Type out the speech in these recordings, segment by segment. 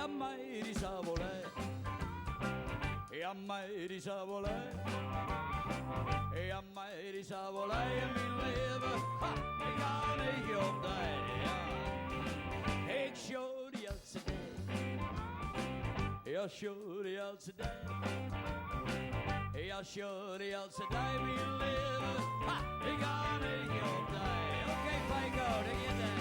a mij die savolé. A mij die savolé. A mij die savolé in mijn leven. Ha, ik ga niet op die. Ik show die oudste dag. Ja, show die oudste dag. Ja, show die oudste dag in mijn leven. Ha, ik ga niet op die. Oké, Pico, daar je daar.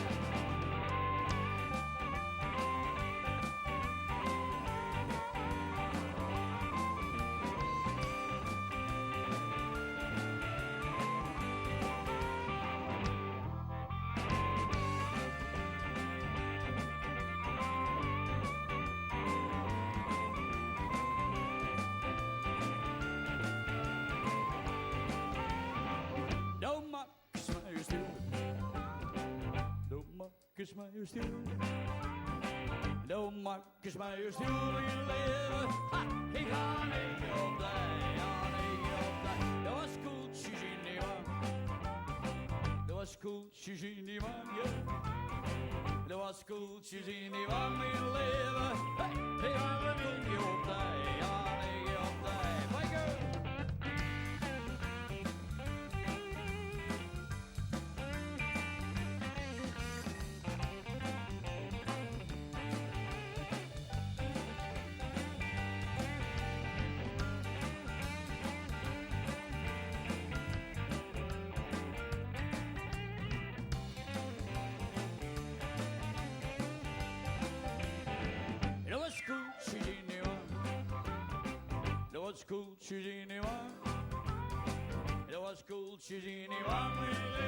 Marcus Meijer stil. Nou, Marcus Meijer stil in je leven. Ha, ik ga niet op die, ga niet op die. Dat was koeltjes in die man. Dat was koeltjes in die man, ja. Dat was koeltjes in die man in je leven. Hey, ik ga niet op die, ga niet op die. Bye, girl. That was cool, she's in the one. That was cool, she's in the one.